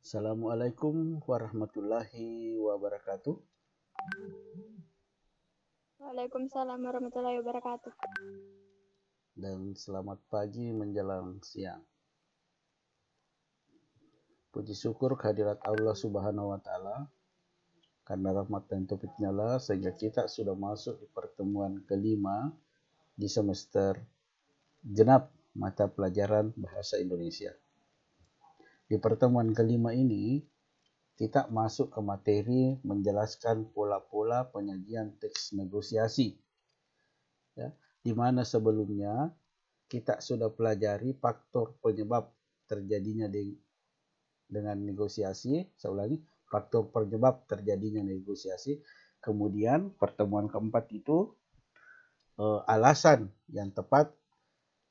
Assalamualaikum warahmatullahi wabarakatuh. Waalaikumsalam warahmatullahi wabarakatuh. Dan selamat pagi menjelang siang. Puji syukur kehadirat Allah Subhanahu wa Ta'ala, karena rahmat dan taufiknya lah sehingga kita sudah masuk di pertemuan kelima di semester genap mata pelajaran bahasa Indonesia. Di pertemuan kelima ini kita masuk ke materi menjelaskan pola-pola penyajian teks negosiasi, ya, di mana sebelumnya kita sudah pelajari faktor penyebab terjadinya dengan negosiasi. Saya ulangi, faktor penyebab terjadinya negosiasi. Kemudian pertemuan keempat itu alasan yang tepat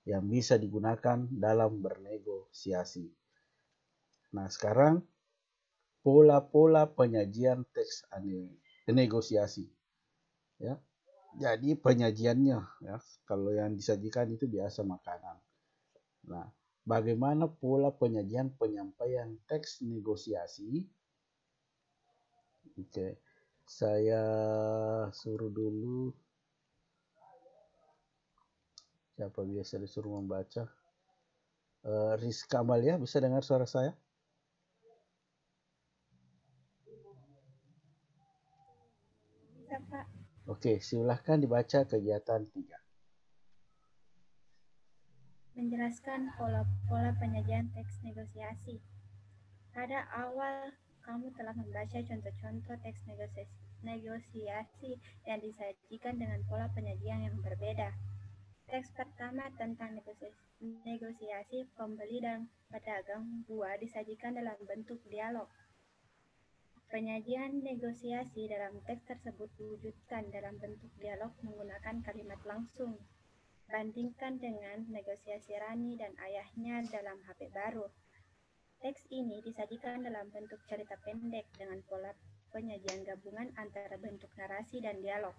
yang bisa digunakan dalam bernegosiasi. Nah, sekarang pola-pola penyajian teks negosiasi, ya. Jadi penyajiannya, ya, kalau yang disajikan itu biasa makanan. Nah, bagaimana pola penyajian penyampaian teks negosiasi? Oke, saya suruh dulu siapa biasa disuruh membaca. Rizka Amalia, bisa dengar suara saya? Bisa, Pak. Oke, silahkan dibaca kegiatan 3. Menjelaskan pola-pola penyajian teks negosiasi. Pada awal, kamu telah membaca contoh-contoh teks negosiasi yang disajikan dengan pola penyajian yang berbeda. Teks pertama tentang negosiasi pembeli dan pedagang buah disajikan dalam bentuk dialog. Penyajian negosiasi dalam teks tersebut diwujudkan dalam bentuk dialog menggunakan kalimat langsung. Bandingkan dengan negosiasi Rani dan ayahnya dalam HP baru. Teks ini disajikan dalam bentuk cerita pendek dengan pola penyajian gabungan antara bentuk narasi dan dialog.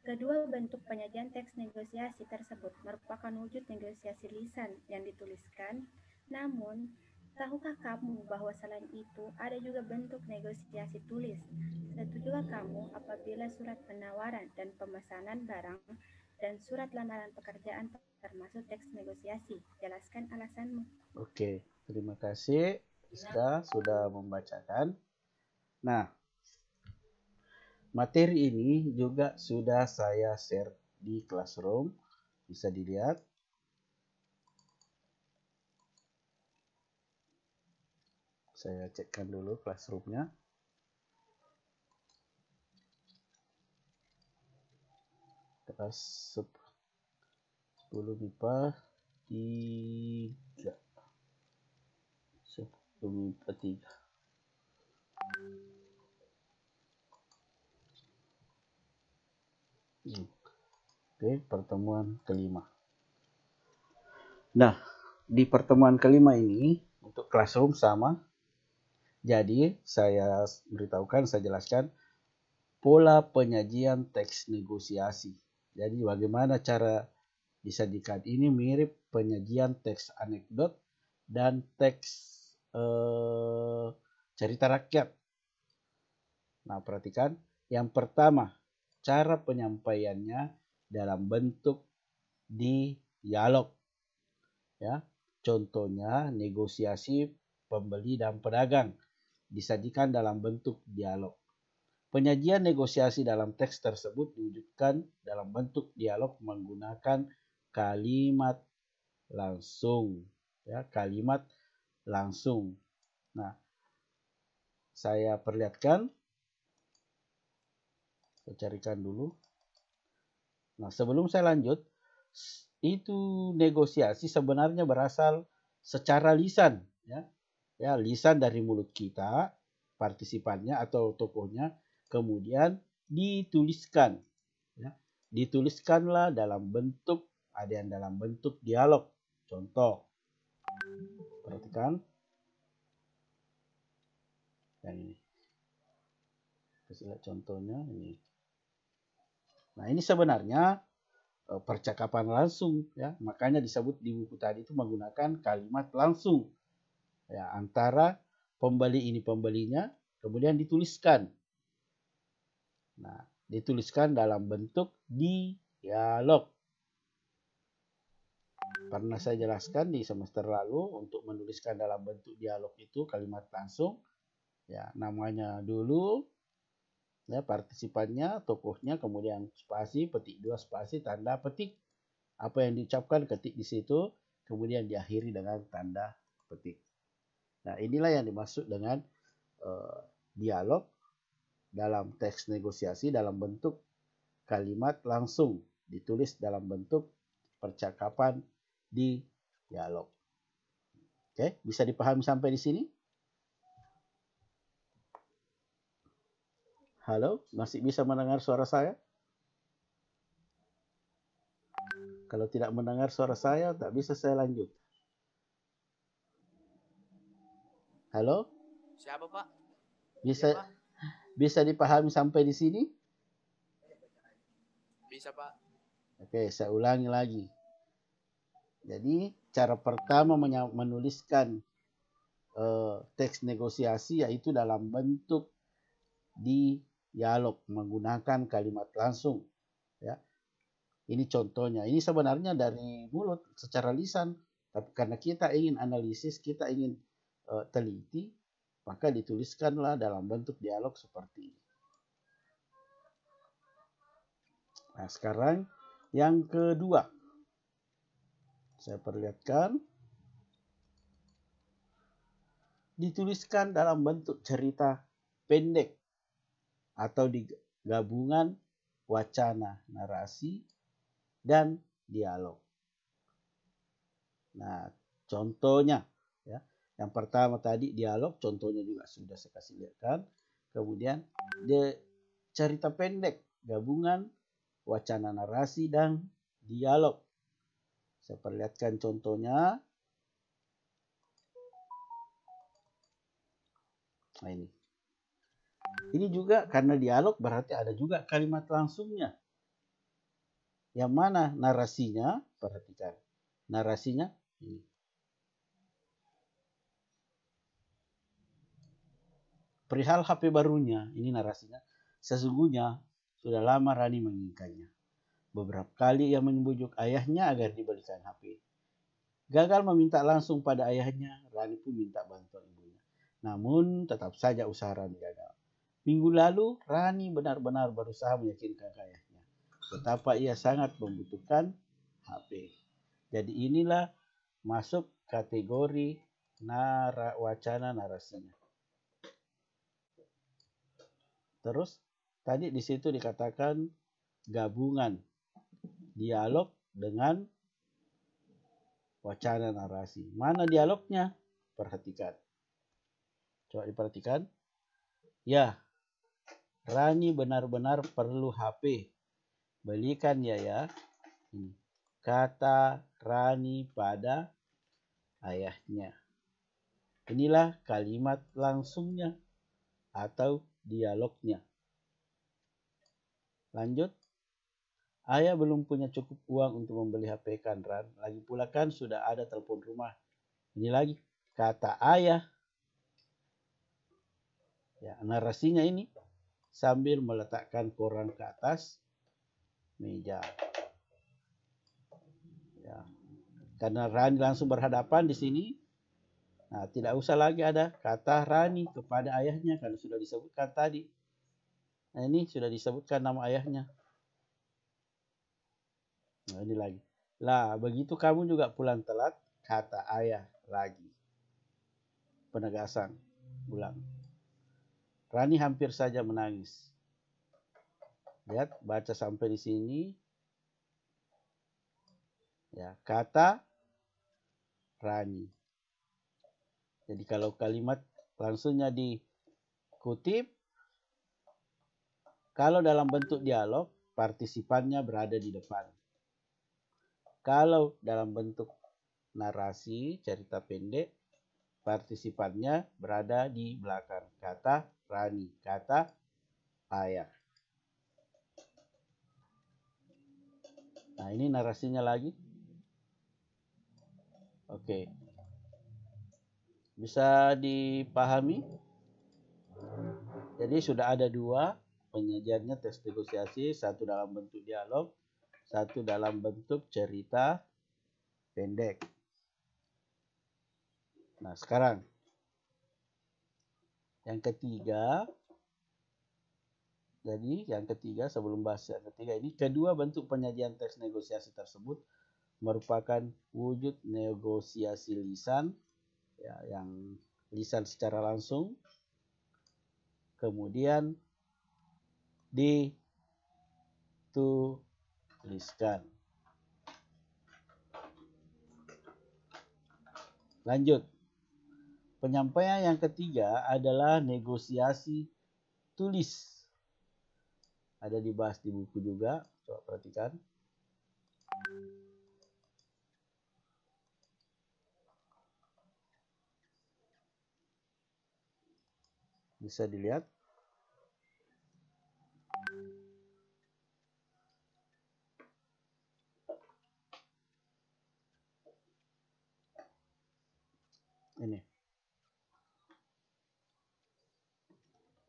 Kedua bentuk penyajian teks negosiasi tersebut merupakan wujud negosiasi lisan yang dituliskan. Namun, tahukah kamu bahwa selain itu ada juga bentuk negosiasi tulis? Setujukah kamu apabila surat penawaran dan pemesanan barang dan surat lamaran pekerjaan termasuk teks negosiasi? Jelaskan alasanmu. Oke, terima kasih Rizka sudah membacakan. Nah, materi ini juga sudah saya share di Classroom, bisa dilihat. Saya cekkan dulu Classroom-nya. Kelas 10 MIPA 3. 10 MIPA 3. Oke, pertemuan kelima. Nah, di pertemuan kelima ini untuk Classroom sama. Jadi, saya beritahukan, saya jelaskan pola penyajian teks negosiasi. Jadi, bagaimana cara disajikan ini mirip penyajian teks anekdot dan teks cerita rakyat. Nah, perhatikan. Yang pertama, cara penyampaiannya dalam bentuk dialog. Ya, contohnya negosiasi pembeli dan pedagang disajikan dalam bentuk dialog. Penyajian negosiasi dalam teks tersebut diwujudkan dalam bentuk dialog menggunakan kalimat langsung, ya, kalimat langsung. Nah, saya perlihatkan, saya carikan dulu. Nah, sebelum saya lanjut, itu negosiasi sebenarnya berasal secara lisan, ya. Ya, lisan dari mulut kita, partisipannya atau tokohnya, kemudian dituliskan, ya. Dituliskanlah dalam bentuk, ada yang dalam bentuk dialog. Contoh, perhatikan yang ini. Kita lihat contohnya ini. Nah, ini sebenarnya percakapan langsung, ya. Makanya disebut di buku tadi itu menggunakan kalimat langsung, ya, antara pembeli ini pembelinya, kemudian dituliskan. Nah, dituliskan dalam bentuk dialog. Pernah saya jelaskan di semester lalu untuk menuliskan dalam bentuk dialog itu kalimat langsung. Ya, namanya dulu, ya, partisipannya, tokohnya, kemudian spasi, petik 2 spasi, tanda petik. Apa yang diucapkan ketik di situ, kemudian diakhiri dengan tanda petik. Nah, inilah yang dimaksud dengan dialog dalam teks negosiasi dalam bentuk kalimat langsung, ditulis dalam bentuk percakapan di dialog. Oke, bisa dipahami sampai di sini? Halo, masih bisa mendengar suara saya? Kalau tidak mendengar suara saya, tak bisa saya lanjut. Halo? Siapa, Pak? Bisa Ya, Pak. Bisa dipahami sampai di sini? Bisa, Pak. Oke, saya ulangi lagi. Jadi, cara pertama menuliskan teks negosiasi yaitu dalam bentuk dialog menggunakan kalimat langsung. Ya, ini contohnya. Ini sebenarnya dari mulut secara lisan, tapi karena kita ingin analisis, kita ingin teliti, maka dituliskanlah dalam bentuk dialog seperti ini. Nah, sekarang yang kedua. Saya perlihatkan. Dituliskan dalam bentuk cerita pendek atau di gabungan wacana, narasi, dan dialog. Nah, contohnya, ya, yang pertama tadi dialog, contohnya juga sudah saya kasih lihatkan. Kemudian cerita pendek, gabungan wacana, narasi, dan dialog. Saya perlihatkan contohnya. Nah, ini. Ini juga karena dialog berarti ada juga kalimat langsungnya. Yang mana narasinya? Perhatikan. Narasinya ini. Perihal HP barunya, ini narasinya. Sesungguhnya sudah lama Rani menginginkannya. Beberapa kali ia membujuk ayahnya agar dibelikan HP. Gagal meminta langsung pada ayahnya, Rani pun minta bantuan ibunya. Namun tetap saja usaha Rani gagal. Minggu lalu, Rani benar-benar berusaha meyakinkan ayahnya betapa ia sangat membutuhkan HP. Jadi inilah masuk kategori wacana narasinya. Terus tadi di situ dikatakan gabungan dialog dengan wacana narasi. Mana dialognya? Perhatikan. Coba diperhatikan. Ya, Rani benar-benar perlu HP. Belikan ya. Ini. Kata Rani pada ayahnya. Inilah kalimat langsungnya atau dialognya. Lanjut. Ayah belum punya cukup uang untuk membeli HP kan, Ran. Lagi pula kan sudah ada telepon rumah. Ini lagi kata ayah. Ya, narasinya ini sambil meletakkan koran ke atas meja. Ya. Karena Rani langsung berhadapan di sini. Nah, tidak usah lagi ada kata Rani kepada ayahnya karena sudah disebutkan tadi. Nah, ini sudah disebutkan nama ayahnya. Nah, ini lagi. Lah, begitu kamu juga pulang telat, kata ayah lagi. Penegasan. Ulang. Rani hampir saja menangis. Lihat, baca sampai di sini. Ya, kata Rani. Jadi kalau kalimat langsungnya dikutip, kalau dalam bentuk dialog, partisipannya berada di depan. Kalau dalam bentuk narasi, cerita pendek, partisipannya berada di belakang. Kata Rani, kata ayah. Nah, ini narasinya lagi. Oke. Bisa dipahami? Jadi sudah ada dua penyajiannya teks negosiasi, satu dalam bentuk dialog, satu dalam bentuk cerita pendek. Nah, sekarang yang ketiga, jadi yang ketiga sebelum bahas yang ketiga ini, kedua bentuk penyajian teks negosiasi tersebut merupakan wujud negosiasi lisan, ya, yang lisan secara langsung, kemudian dituliskan. Lanjut. Penyampaian yang ketiga adalah negosiasi tulis. Ada dibahas di buku juga, coba perhatikan. Bisa dilihat.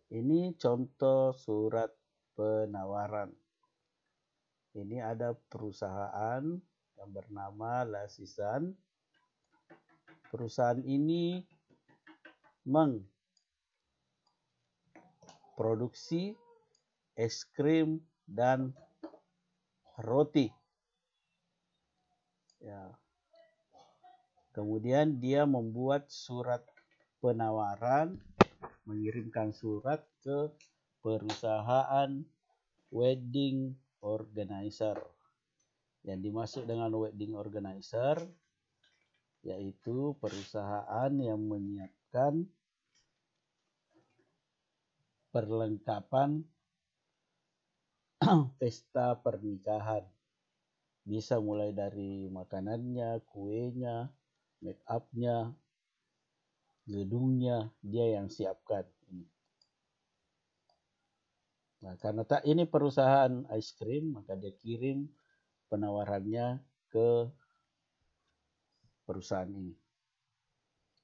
Ini contoh surat penawaran. Ini ada perusahaan yang bernama Lasisan. Perusahaan ini mengproduksi es krim dan roti. Ya. Kemudian dia membuat surat penawaran, mengirimkan surat ke perusahaan wedding organizer. Yang dimaksud dengan wedding organizer yaitu perusahaan yang menyiapkan perlengkapan pesta pernikahan. Bisa mulai dari makanannya, kuenya, make up-nya, gedungnya, dia yang siapkan. Nah, karena ini perusahaan es krim, maka dia kirim penawarannya ke perusahaan ini.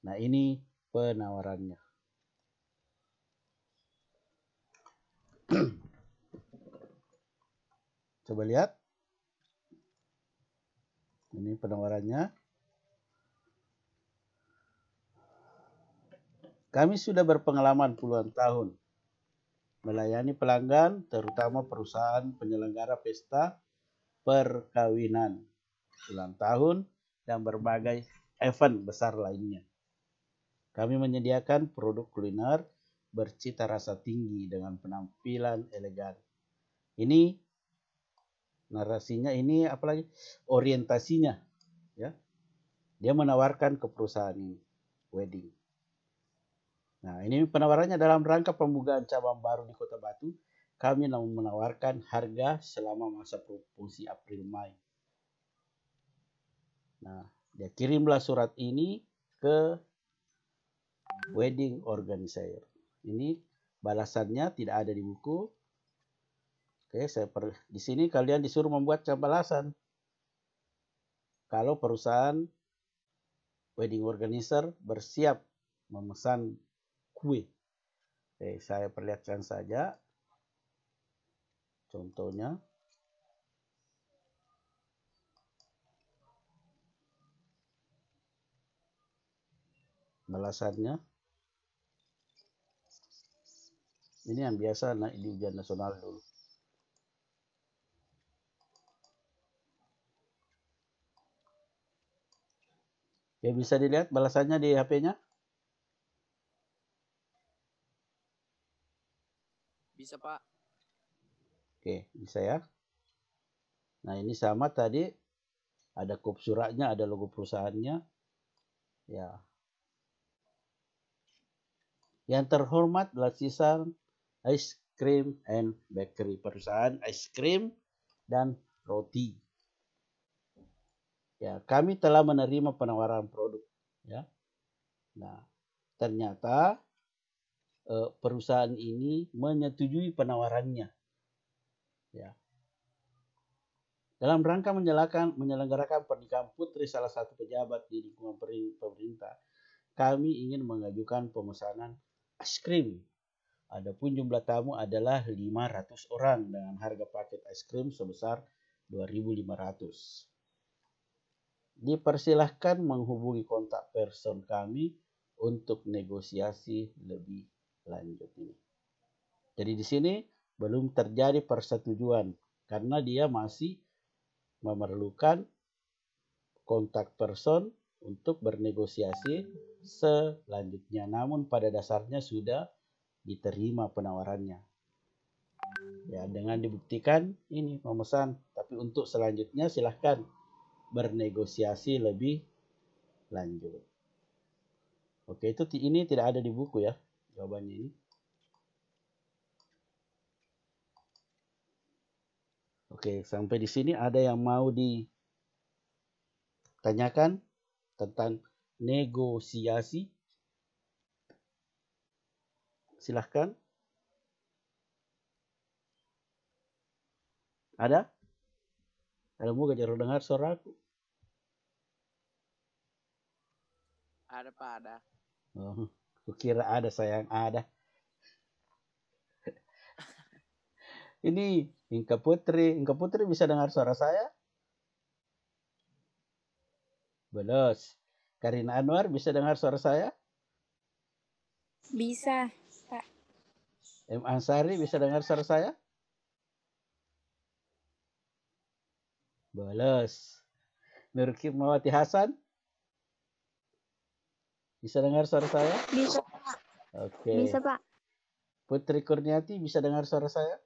Nah, ini penawarannya. Coba lihat. Ini penawarannya. Kami sudah berpengalaman puluhan tahun melayani pelanggan, terutama perusahaan penyelenggara pesta perkawinan, ulang tahun, dan berbagai event besar lainnya. Kami menyediakan produk kuliner bercita rasa tinggi dengan penampilan elegan. Ini narasinya, ini apalagi orientasinya, ya. Dia menawarkan ke perusahaan ini, wedding. Nah, ini penawarannya dalam rangka pembukaan cabang baru di Kota Batu. Kami menawarkan harga selama masa promosi April-Mei. Nah, dia kirimlah surat ini ke wedding organizer. Ini balasannya tidak ada di buku. Oke, di sini kalian disuruh membuat balasan. Kalau perusahaan wedding organizer bersiap memesan kue. Oke, saya perlihatkan saja contohnya. Balasannya. Ini yang biasa naik di ujian nasional dulu. Ya, bisa dilihat balasannya di HP-nya? Bisa, Pak. Oke, bisa ya. Nah, ini sama tadi. Ada kop suratnya, ada logo perusahaannya. Ya. Yang terhormat Lasisan Ice Cream and Bakery, perusahaan ice cream dan roti. Ya, kami telah menerima penawaran produk. Ya. Nah, ternyata perusahaan ini menyetujui penawarannya. Ya. Dalam rangka menyelenggarakan pernikahan putri salah satu pejabat di lingkungan pemerintah, kami ingin mengajukan pemesanan es krim. Adapun jumlah tamu adalah 500 orang dengan harga paket es krim sebesar 2.500. Dipersilahkan menghubungi kontak person kami untuk negosiasi lebih lanjut ini. Jadi di sini belum terjadi persetujuan karena dia masih memerlukan kontak person untuk bernegosiasi selanjutnya. Namun pada dasarnya sudah diterima penawarannya. Ya, dengan dibuktikan ini memesan, tapi untuk selanjutnya silahkan bernegosiasi lebih lanjut. Oke, ini tidak ada di buku ya, jawabannya ini. Oke, sampai di sini ada yang mau ditanyakan tentang negosiasi? Silahkan. Ada? Ada mau gak dengar suara aku? Ada Pak, ada. Oh, kukira ada sayang, ada. Ini Inka Putri bisa dengar suara saya? Belos. Karina Anwar bisa dengar suara saya? Bisa, Pak. M. Ansari bisa dengar suara saya? Belos. Nur Hikmawati Hasan bisa dengar suara saya? Bisa, Pak. Oke. Bisa, Pak. Putri Kurniati bisa dengar suara saya?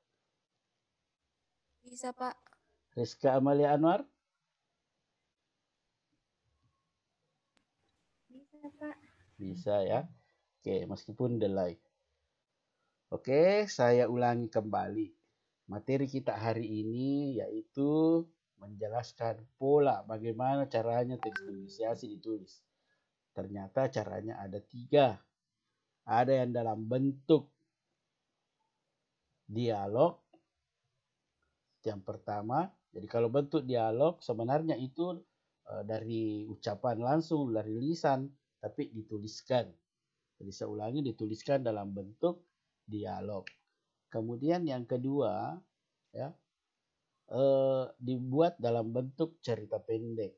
Bisa, Pak. Rizka Amalia Anwar? Bisa, Pak. Bisa ya. Oke, meskipun delay. Oke, saya ulangi kembali. Materi kita hari ini yaitu menjelaskan pola bagaimana caranya teks negosiasi ditulis. Ternyata caranya ada 3. Ada yang dalam bentuk dialog. Yang pertama, jadi kalau bentuk dialog sebenarnya itu dari ucapan langsung, dari lisan, tapi dituliskan. Jadi saya ulangi, dituliskan dalam bentuk dialog. Kemudian yang kedua, ya, dibuat dalam bentuk cerita pendek.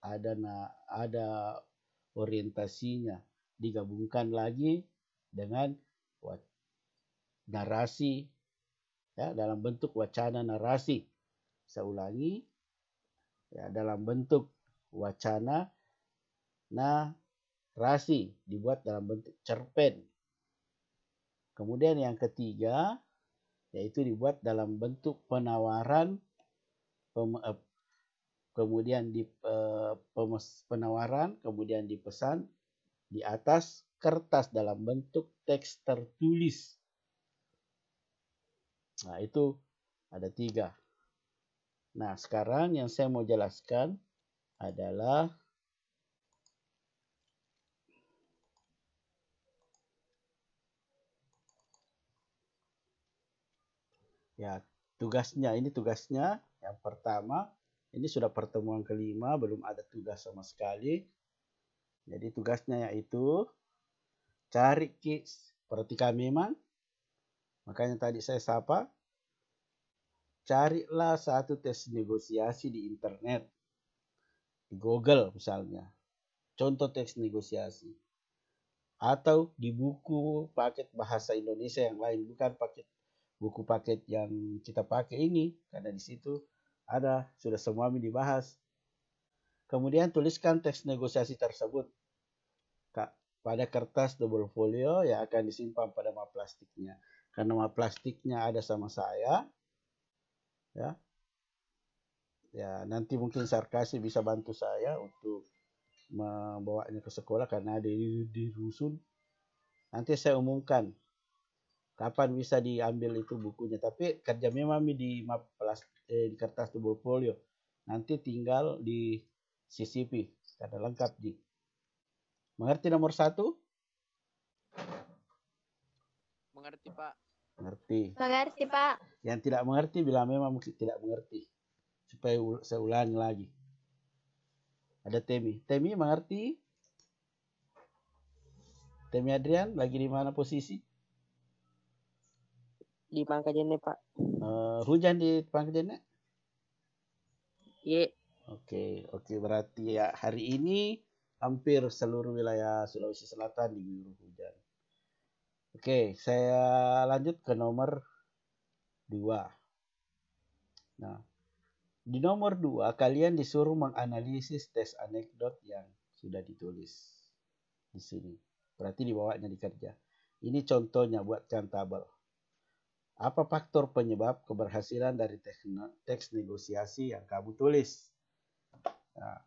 Ada orientasinya, digabungkan lagi dengan narasi, ya, dalam bentuk wacana narasi. Saya ulangi, ya, dalam bentuk wacana narasi, dibuat dalam bentuk cerpen. Kemudian yang ketiga, yaitu dibuat dalam bentuk penawaran, kemudian penawaran, kemudian dipesan di atas kertas dalam bentuk teks tertulis. Nah, itu ada 3. Nah, sekarang yang saya mau jelaskan adalah ya, tugasnya. Ini tugasnya yang pertama. Ini sudah pertemuan kelima, belum ada tugas sama sekali. Jadi tugasnya yaitu cari case. Perhatikan memang. Makanya tadi saya sapa. Carilah satu tes negosiasi di internet. Di Google misalnya. Contoh teks negosiasi. Atau di buku paket bahasa Indonesia yang lain. Bukan buku paket yang kita pakai ini. Karena di situ ada, sudah semua dibahas. Kemudian tuliskan teks negosiasi tersebut pada kertas double folio yang akan disimpan pada map plastiknya. Karena map plastiknya ada sama saya, ya nanti mungkin Sarkasi bisa bantu saya untuk membawanya ke sekolah karena ada di rusun. Nanti saya umumkan kapan bisa diambil itu bukunya. Tapi kerja memang di map di kertas double folio. Nanti tinggal di CCP karena lengkap di. Mengerti nomor 1? Mengerti, Pak. Mengerti. Mengerti, Pak. Yang tidak mengerti bilang memang tidak mengerti. Supaya saya ulangi lagi. Ada Temi. Temi mengerti? Temi Adrian lagi di mana posisi? Di Pangkajene, Pak. Hujan di Pangkajene? Iya. Oke, berarti ya hari ini hampir seluruh wilayah Sulawesi Selatan diguyur hujan. Oke, saya lanjut ke nomor 2. Nah, di nomor 2 kalian disuruh menganalisis tes anekdot yang sudah ditulis di sini. Berarti dibawanya di kerja. Ini contohnya buatkan tabel. Apa faktor penyebab keberhasilan dari teks negosiasi yang kamu tulis? Nah,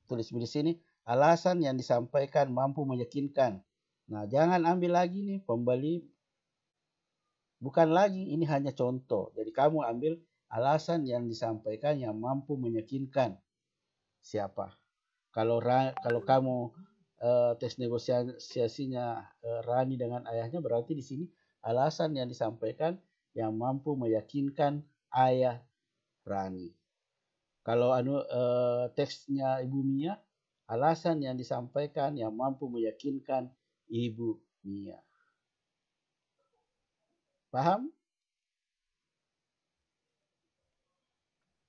tulis di sini alasan yang disampaikan mampu meyakinkan. Nah, jangan ambil lagi nih pembeli. Bukan lagi, ini hanya contoh. Jadi kamu ambil alasan yang disampaikan yang mampu meyakinkan. Siapa? Kalau kamu tes negosiasinya Rani dengan ayahnya, berarti di sini alasan yang disampaikan yang mampu meyakinkan ayah Rani. Kalau teksnya Ibu Mia, alasan yang disampaikan yang mampu meyakinkan Ibu Mia. Paham?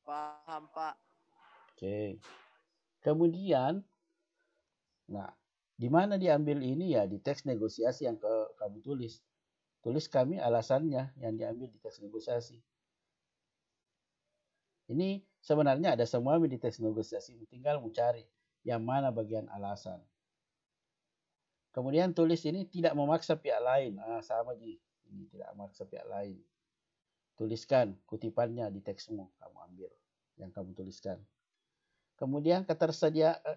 Paham, Pak. Oke. Kemudian, nah, di mana diambil ini ya di teks negosiasi yang kamu tulis. Tulis kami alasannya yang diambil di teks negosiasi. Ini sebenarnya ada semua di teks negosiasi, tinggal mencari yang mana bagian alasan. Kemudian tulis ini tidak memaksa pihak lain. Sama Ji. Ini tidak memaksa pihak lain. Tuliskan kutipannya di teksmu, kamu ambil yang kamu tuliskan. Kemudian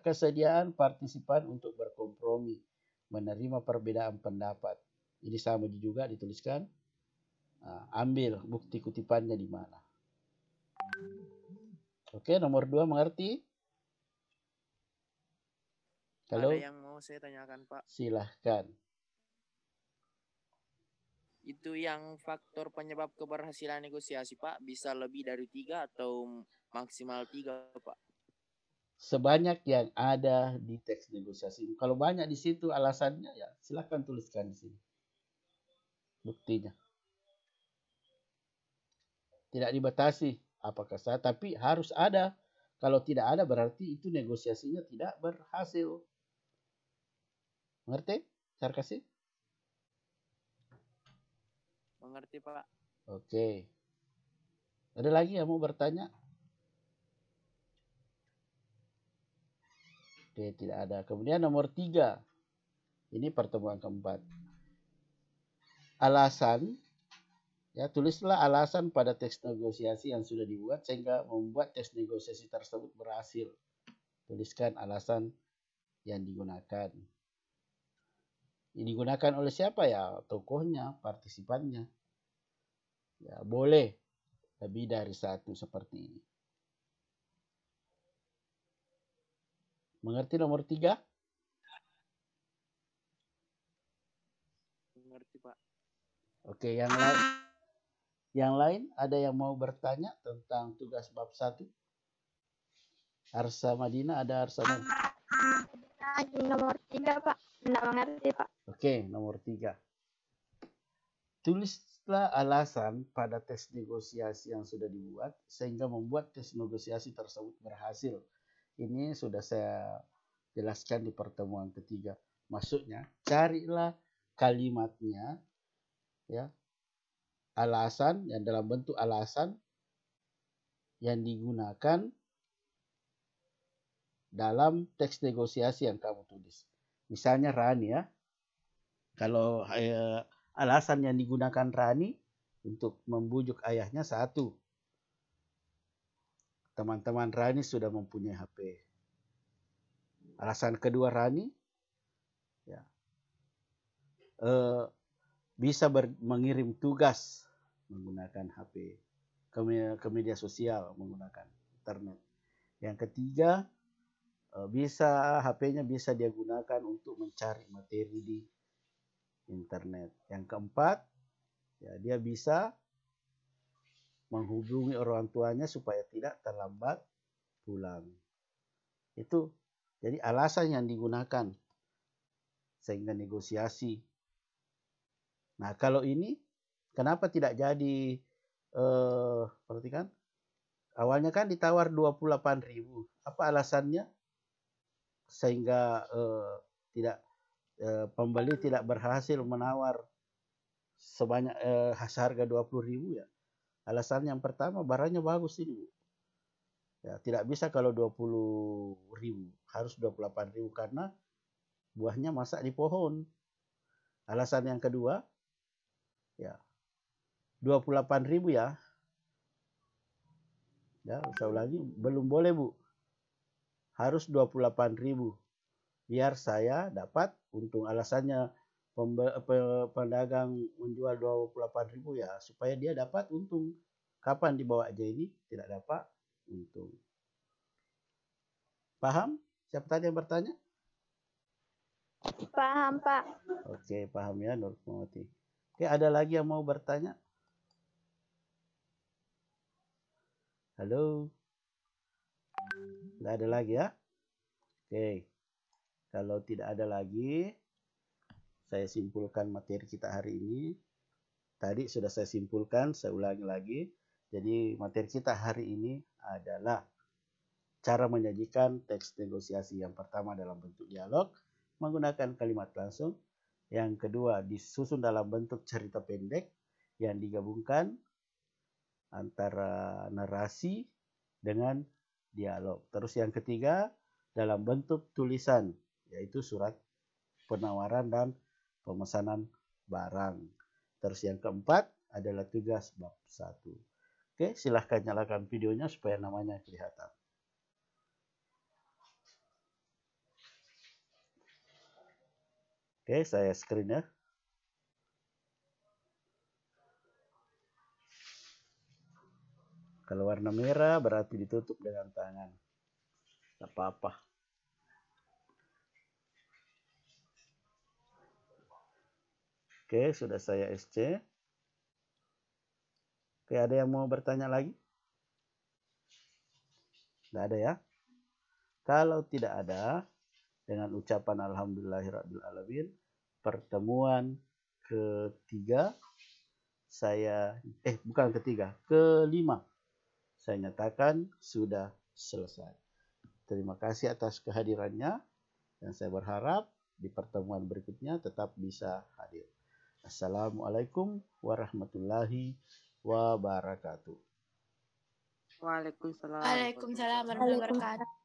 kesediaan partisipan untuk berkompromi, menerima perbedaan pendapat. Ini sama juga dituliskan. Ambil bukti kutipannya di mana. Oke, nomor 2 mengerti? Kalau Ada yang mau saya tanyakan, Pak. silahkan. Itu yang faktor penyebab keberhasilan negosiasi, Pak, bisa lebih dari 3 atau maksimal 3, Pak? Sebanyak yang ada di teks negosiasi. Kalau banyak di situ alasannya, ya silahkan tuliskan di sini. Buktinya. Tidak dibatasi apakah sah, tapi harus ada. Kalau tidak ada berarti itu negosiasinya tidak berhasil. Mengerti? Sarkasih? Mengerti, Pak. Oke. Ada lagi yang mau bertanya? Oke, tidak ada. Kemudian nomor 3. Ini pertemuan keempat. Alasan. Ya, tulislah alasan pada teks negosiasi yang sudah dibuat sehingga membuat teks negosiasi tersebut berhasil. Tuliskan alasan yang digunakan. Ini digunakan oleh siapa ya? Tokohnya, partisipannya. Ya, boleh lebih dari satu seperti ini. Mengerti nomor 3? Mengerti, Pak. Oke, yang lain ada yang mau bertanya tentang tugas bab 1? Arsa Madina, ada Arsa Madina? Nomor 3, Pak. Tidak mengerti, Pak. Oke, nomor 3. Tulislah alasan pada tes negosiasi yang sudah dibuat sehingga membuat tes negosiasi tersebut berhasil. Ini sudah saya jelaskan di pertemuan ketiga. Maksudnya, carilah kalimatnya, ya, alasan yang dalam bentuk alasan yang digunakan dalam teks negosiasi yang kamu tulis. Misalnya Rani ya, kalau alasan yang digunakan Rani untuk membujuk ayahnya, 1, teman-teman Rani sudah mempunyai HP. Alasan kedua Rani, ya, bisa mengirim tugas menggunakan HP, ke media sosial menggunakan internet. Yang ketiga, HP-nya bisa dia gunakan untuk mencari materi di internet. Yang keempat, ya, dia bisa menghubungi orang tuanya supaya tidak terlambat pulang. Itu jadi alasan yang digunakan sehingga negosiasi. Nah, kalau ini kenapa tidak jadi? Perhatikan, awalnya kan ditawar 28.000. Apa alasannya? Sehingga pembeli tidak berhasil menawar sebanyak harga 20.000 ya. Alasan yang pertama, barangnya bagus ini, Bu. Ya, tidak bisa kalau 20.000, harus 28.000 karena buahnya masak di pohon. Alasan yang kedua, ya 28.000 ya. Ya, saya ulangi, belum boleh, Bu. Harus 28.000 biar saya dapat untung. Alasannya pedagang menjual 28.000 ya supaya dia dapat untung. Kapan dibawa aja ini tidak dapat untung. Paham? Siapa tadi yang bertanya? Paham, Pak. Oke, paham ya, Nur Mawati. Oke, ada lagi yang mau bertanya? Halo? Nggak ada lagi ya? Oke, kalau tidak ada lagi, saya simpulkan materi kita hari ini. Tadi sudah saya simpulkan, saya ulangi lagi. Jadi materi kita hari ini adalah cara menyajikan teks negosiasi. Yang pertama dalam bentuk dialog, menggunakan kalimat langsung. Yang kedua disusun dalam bentuk cerita pendek yang digabungkan antara narasi dengan dialog. Terus yang ketiga dalam bentuk tulisan, yaitu surat penawaran dan pemesanan barang. Terus yang keempat adalah tugas bab 1. Oke, silahkan nyalakan videonya supaya namanya kelihatan. Oke, saya screen ya. Kalau warna merah berarti ditutup dengan tangan. Tak apa-apa. Oke, sudah saya SC. Oke, ada yang mau bertanya lagi? Tidak ada ya? Kalau tidak ada, dengan ucapan alhamdulillahirrabbilalamin, pertemuan ketiga kelima saya nyatakan sudah selesai. Terima kasih atas kehadirannya dan saya berharap di pertemuan berikutnya tetap bisa hadir. Assalamualaikum warahmatullahi wabarakatuh. Waalaikumsalam. Waalaikumsalam warahmatullahi wabarakatuh.